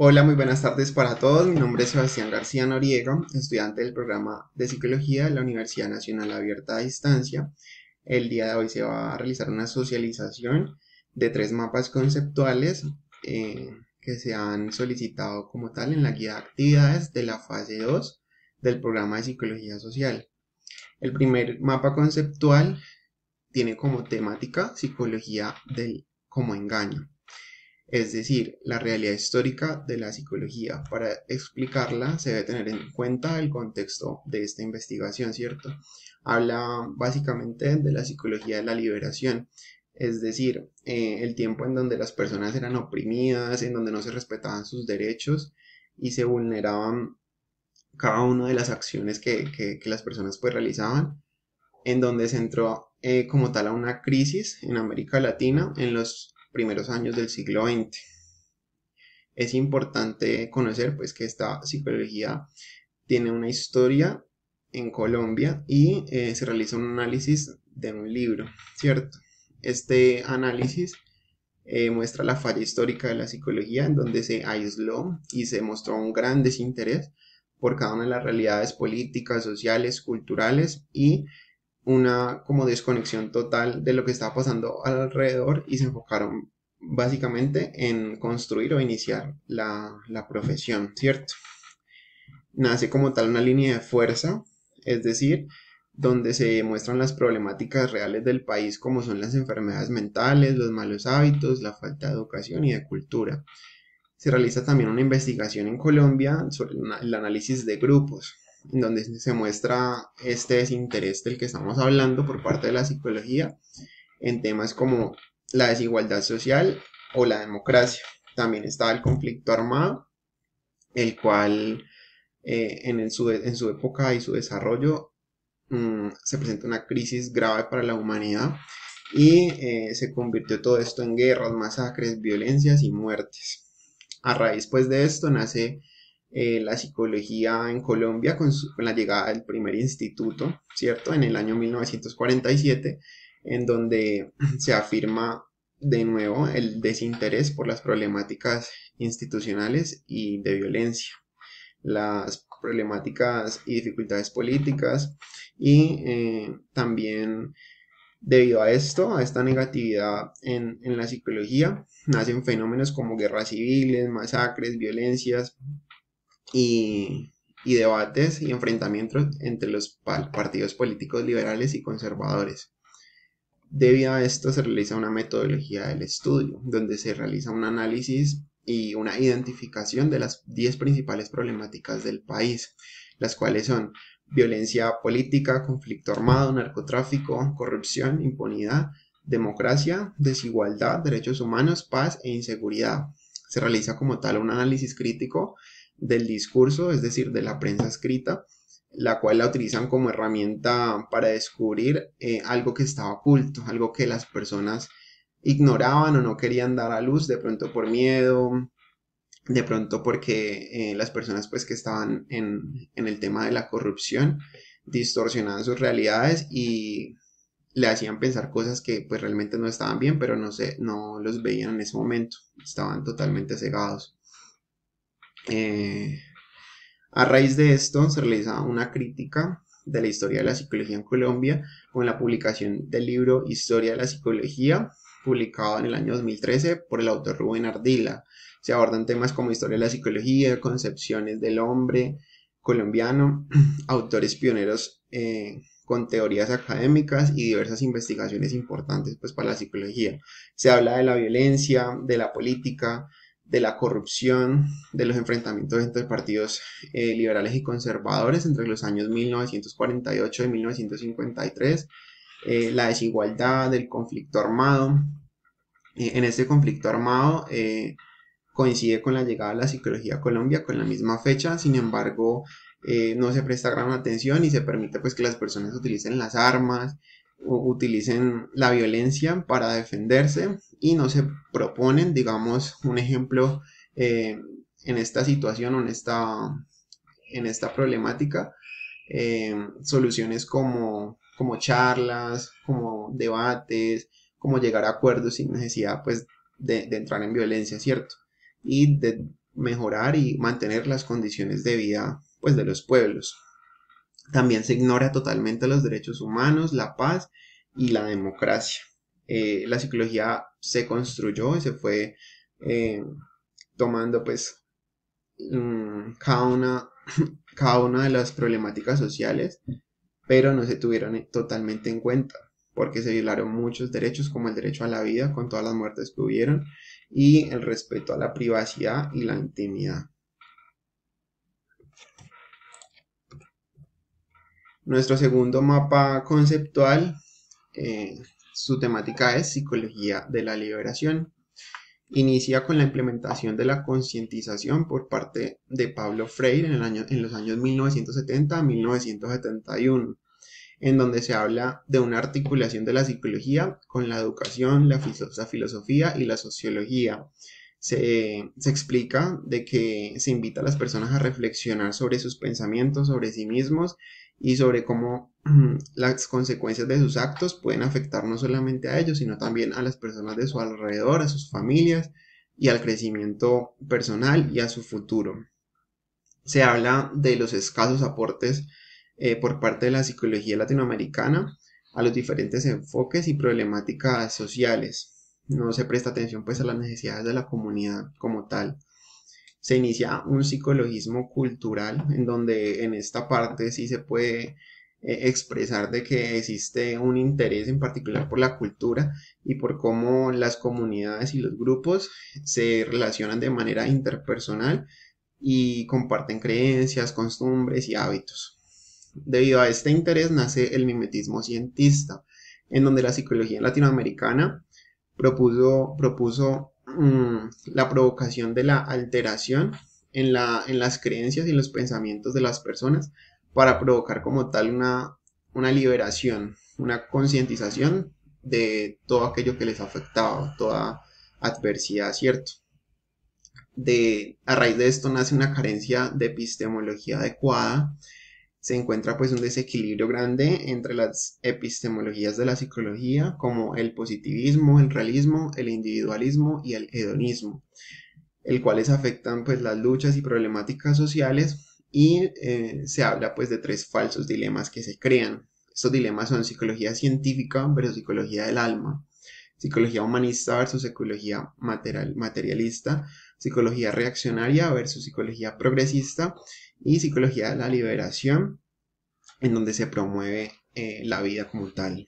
Hola, muy buenas tardes para todos. Mi nombre es Sebastián García Noriega, estudiante del programa de Psicología de la Universidad Nacional Abierta a Distancia. El día de hoy se va a realizar una socialización de tres mapas conceptuales que se han solicitado como tal en la guía de actividades de la fase 2 del programa de Psicología Social. El primer mapa conceptual tiene como temática psicología del como engaño, es decir, la realidad histórica de la psicología. Para explicarla se debe tener en cuenta el contexto de esta investigación, ¿cierto? Habla básicamente de la psicología de la liberación, es decir, el tiempo en donde las personas eran oprimidas, en donde no se respetaban sus derechos y se vulneraban cada una de las acciones que las personas pues realizaban, en donde se entró como tal a una crisis en América Latina en los primeros años del siglo XX. Es importante conocer pues que esta psicología tiene una historia en Colombia y se realiza un análisis de un libro, ¿cierto? Este análisis muestra la falla histórica de la psicología en donde se aisló y se mostró un gran desinterés por cada una de las realidades políticas, sociales, culturales y una como desconexión total de lo que estaba pasando alrededor y se enfocaron básicamente en construir o iniciar la profesión, ¿cierto? Nace como tal una línea de fuerza, es decir, donde se muestran las problemáticas reales del país como son las enfermedades mentales, los malos hábitos, la falta de educación y de cultura. Se realiza también una investigación en Colombia sobre el análisis de grupos, en donde se muestra este desinterés del que estamos hablando por parte de la psicología en temas como la desigualdad social o la democracia. También está el conflicto armado, el cual en su época y su desarrollo se presenta una crisis grave para la humanidad y se convirtió todo esto en guerras, masacres, violencias y muertes. A raíz pues de esto nace la psicología en Colombia con la llegada del primer instituto, ¿cierto? En el año 1947, en donde se afirma de nuevo el desinterés por las problemáticas institucionales y de violencia, las problemáticas y dificultades políticas y también debido a esto, a esta negatividad en la psicología, nacen fenómenos como guerras civiles, masacres, violencias y debates y enfrentamientos entre los partidos políticos liberales y conservadores. Debido a esto se realiza una metodología del estudio, donde se realiza un análisis y una identificación de las 10 principales problemáticas del país, las cuales son violencia política, conflicto armado, narcotráfico, corrupción, impunidad, democracia, desigualdad, derechos humanos, paz e inseguridad. Se realiza como tal un análisis crítico del discurso, es decir, de la prensa escrita, la cual la utilizan como herramienta para descubrir algo que estaba oculto, algo que las personas ignoraban o no querían dar a luz, de pronto por miedo, de pronto porque las personas pues que estaban en el tema de la corrupción distorsionaban sus realidades y le hacían pensar cosas que pues realmente no estaban bien, pero no los veían en ese momento, estaban totalmente cegados. Eh, a raíz de esto se realiza una crítica de la historia de la psicología en Colombia con la publicación del libro Historia de la Psicología, publicado en el año 2013 por el autor Rubén Ardila. Se abordan temas como historia de la psicología, concepciones del hombre colombiano, autores pioneros con teorías académicas y diversas investigaciones importantes pues, para la psicología. Se habla de la violencia, de la política, de la corrupción, de los enfrentamientos entre partidos liberales y conservadores entre los años 1948 y 1953, la desigualdad, el conflicto armado. En este conflicto armado coincide con la llegada de la psicología a Colombia con la misma fecha, sin embargo no se presta gran atención y se permite pues que las personas utilicen las armas, utilicen la violencia para defenderse y no se proponen, digamos, un ejemplo en esta situación o en esta problemática, soluciones como charlas, como debates, como llegar a acuerdos sin necesidad pues de entrar en violencia, ¿cierto? Y mejorar y mantener las condiciones de vida pues de los pueblos. También se ignora totalmente los derechos humanos, la paz y la democracia. La psicología se construyó y se fue eh, tomando pues cada una de las problemáticas sociales, pero no se tuvieron totalmente en cuenta porque se violaron muchos derechos como el derecho a la vida con todas las muertes que hubieron y el respeto a la privacidad y la intimidad. Nuestro segundo mapa conceptual, su temática es psicología de la liberación. Inicia con la implementación de la concientización por parte de Pablo Freire en los años 1970 a 1971, en donde se habla de una articulación de la psicología con la educación, la filosofía y la sociología. Se explica de que se invita a las personas a reflexionar sobre sus pensamientos, sobre sí mismos y sobre cómo las consecuencias de sus actos pueden afectar no solamente a ellos, sino también a las personas de su alrededor, a sus familias y al crecimiento personal y a su futuro. Se habla de los escasos aportes por parte de la psicología latinoamericana a los diferentes enfoques y problemáticas sociales. No se presta atención pues a las necesidades de la comunidad como tal. Se inicia un psicologismo cultural en donde en esta parte sí se puede expresar de que existe un interés en particular por la cultura y por cómo las comunidades y los grupos se relacionan de manera interpersonal y comparten creencias, costumbres y hábitos. Debido a este interés nace el mimetismo cientista, en donde la psicología latinoamericana propuso la provocación de la alteración en las creencias y los pensamientos de las personas para provocar como tal una liberación, una concientización de todo aquello que les afectaba, toda adversidad, ¿cierto? A raíz de esto nace una carencia de epistemología adecuada. Se encuentra pues un desequilibrio grande entre las epistemologías de la psicología como el positivismo, el realismo, el individualismo y el hedonismo, el cuales afectan pues las luchas y problemáticas sociales y se habla pues de tres falsos dilemas que se crean. Estos dilemas son psicología científica versus psicología del alma, psicología humanista versus psicología materialista, psicología reaccionaria versus psicología progresista y psicología de la liberación, en donde se promueve la vida como tal.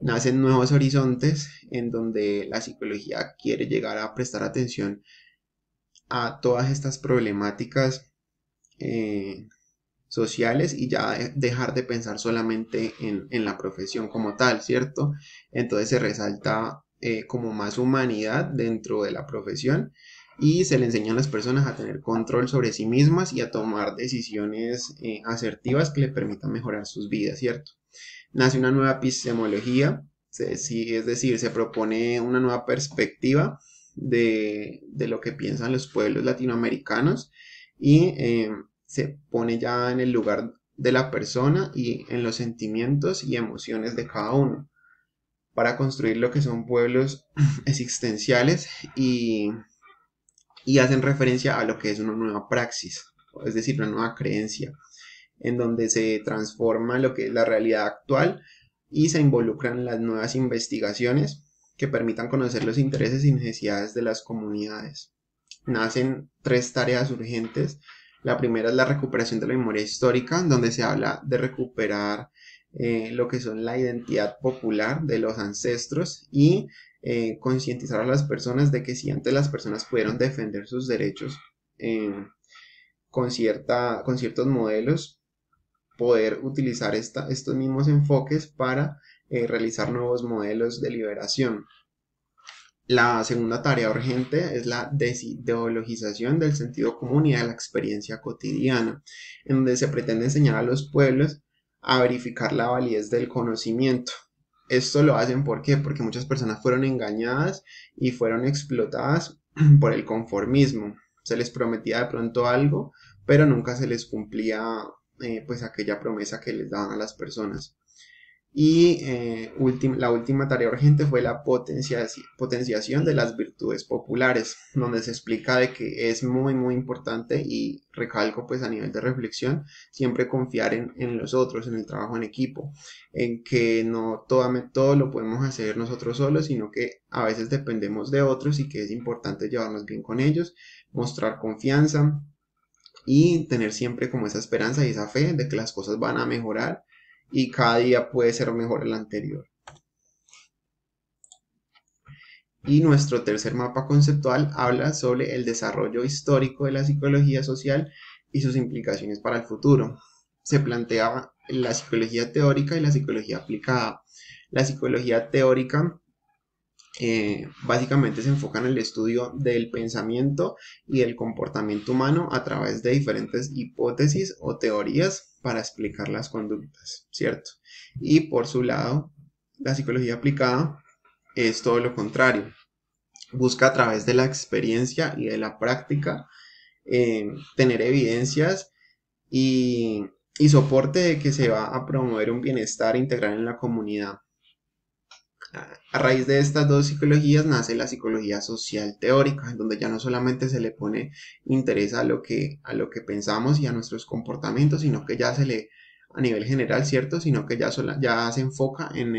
Nacen nuevos horizontes en donde la psicología quiere llegar a prestar atención a todas estas problemáticas sociales y ya dejar de pensar solamente en la profesión como tal, ¿cierto? Entonces se resalta como más humanidad dentro de la profesión y se le enseña a las personas a tener control sobre sí mismas y a tomar decisiones asertivas que le permitan mejorar sus vidas, ¿cierto? Nace una nueva epistemología, es decir, se propone una nueva perspectiva de lo que piensan los pueblos latinoamericanos y se pone ya en el lugar de la persona y en los sentimientos y emociones de cada uno para construir lo que son pueblos existenciales y hacen referencia a lo que es una nueva praxis, es decir, una nueva creencia, en donde se transforma lo que es la realidad actual y se involucran las nuevas investigaciones que permitan conocer los intereses y necesidades de las comunidades. Nacen tres tareas urgentes. La primera es la recuperación de la memoria histórica, donde se habla de recuperar lo que son la identidad popular de los ancestros y concientizar a las personas de que si antes las personas pudieron defender sus derechos con ciertos modelos, poder utilizar estos mismos enfoques para realizar nuevos modelos de liberación. La segunda tarea urgente es la desideologización del sentido común y de la experiencia cotidiana, en donde se pretende enseñar a los pueblos a verificar la validez del conocimiento. Esto lo hacen ¿por qué? Porque muchas personas fueron engañadas y fueron explotadas por el conformismo. Se les prometía de pronto algo, pero nunca se les cumplía pues aquella promesa que les daban a las personas. Y la última tarea urgente fue la potenciación de las virtudes populares, donde se explica de que es muy importante, y recalco pues a nivel de reflexión, siempre confiar en los otros, en el trabajo en equipo, en que no todo lo podemos hacer nosotros solos, sino que a veces dependemos de otros y que es importante llevarnos bien con ellos, mostrar confianza y tener siempre como esa esperanza y esa fe de que las cosas van a mejorar y cada día puede ser mejor el anterior. Y nuestro tercer mapa conceptual habla sobre el desarrollo histórico de la psicología social y sus implicaciones para el futuro. Se plantea la psicología teórica y la psicología aplicada. La psicología teórica básicamente se enfoca en el estudio del pensamiento y del comportamiento humano a través de diferentes hipótesis o teorías para explicar las conductas, ¿cierto? Y por su lado, la psicología aplicada es todo lo contrario. Busca a través de la experiencia y de la práctica tener evidencias y soporte de que se va a promover un bienestar integral en la comunidad. A raíz de estas dos psicologías nace la psicología social teórica, en donde ya no solamente se le pone interés a lo que pensamos y a nuestros comportamientos, sino que ya se le, a nivel general, ¿cierto? Sino que ya se enfoca en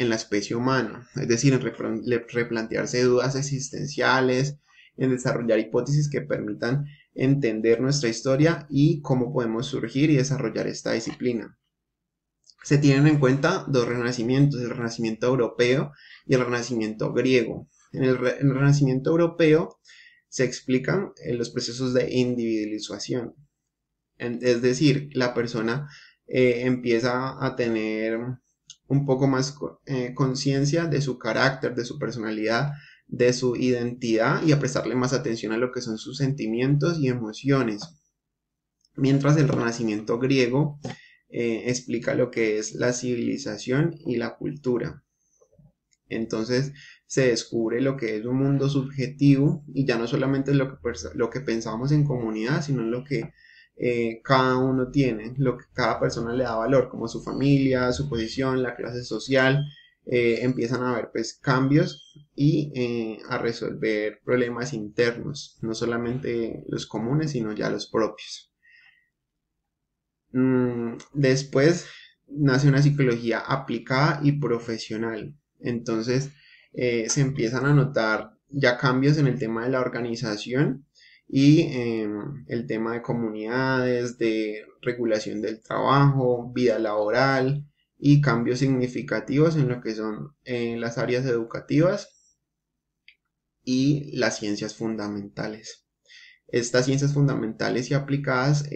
la especie humana, es decir, en replantearse dudas existenciales, en desarrollar hipótesis que permitan entender nuestra historia y cómo podemos surgir y desarrollar esta disciplina. Se tienen en cuenta dos renacimientos, el Renacimiento europeo y el Renacimiento griego. En el Renacimiento europeo se explican los procesos de individualización, es decir, la persona empieza a tener un poco más conciencia de su carácter, de su personalidad, de su identidad y a prestarle más atención a lo que son sus sentimientos y emociones. Mientras el Renacimiento griego explica lo que es la civilización y la cultura. Entonces se descubre lo que es un mundo subjetivo y ya no solamente lo que pensamos en comunidad, sino lo que cada uno tiene, lo que cada persona le da valor, como su familia, su posición, la clase social. Empiezan a haber pues cambios y a resolver problemas internos, no solamente los comunes, sino ya los propios. Después nace una psicología aplicada y profesional. Entonces se empiezan a notar ya cambios en el tema de la organización y el tema de comunidades, de regulación del trabajo, vida laboral y cambios significativos en lo que son las áreas educativas y las ciencias fundamentales. Estas ciencias fundamentales y aplicadas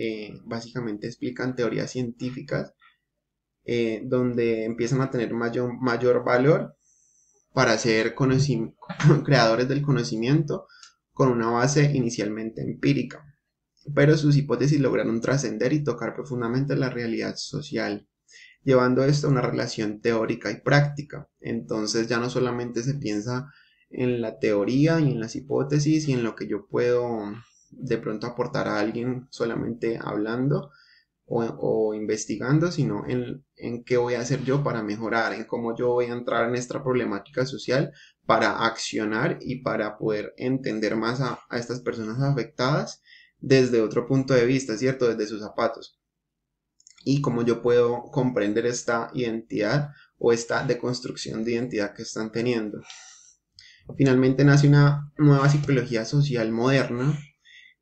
básicamente explican teorías científicas donde empiezan a tener mayor valor para ser creadores del conocimiento con una base inicialmente empírica, pero sus hipótesis lograron trascender y tocar profundamente la realidad social, llevando esto a una relación teórica y práctica. Entonces ya no solamente se piensa en la teoría y en las hipótesis y en lo que yo puedo de pronto aportar a alguien solamente hablando o investigando, sino en qué voy a hacer yo para mejorar, en cómo yo voy a entrar en esta problemática social para accionar y para poder entender más a estas personas afectadas desde otro punto de vista, ¿cierto? Desde sus zapatos. Y cómo yo puedo comprender esta identidad o esta deconstrucción de identidad que están teniendo. Finalmente nace una nueva psicología social moderna,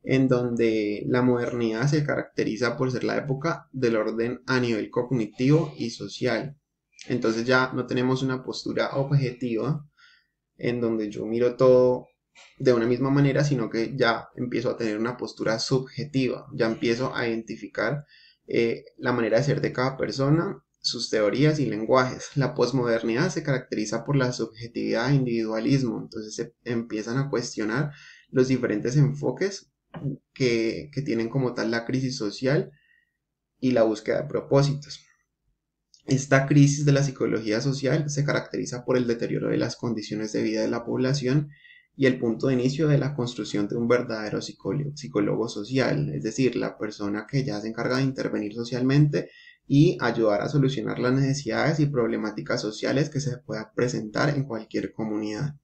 en donde la modernidad se caracteriza por ser la época del orden a nivel cognitivo y social. Entonces ya no tenemos una postura objetiva en donde yo miro todo de una misma manera, sino que ya empiezo a tener una postura subjetiva, ya empiezo a identificar la manera de ser de cada persona, sus teorías y lenguajes. La posmodernidad se caracteriza por la subjetividad e individualismo, entonces se empiezan a cuestionar los diferentes enfoques que tienen como tal la crisis social y la búsqueda de propósitos. Esta crisis de la psicología social se caracteriza por el deterioro de las condiciones de vida de la población y el punto de inicio de la construcción de un verdadero psicólogo social, es decir, la persona que ya se encarga de intervenir socialmente y ayudar a solucionar las necesidades y problemáticas sociales que se puedan presentar en cualquier comunidad.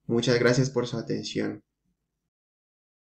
Muchas gracias por su atención.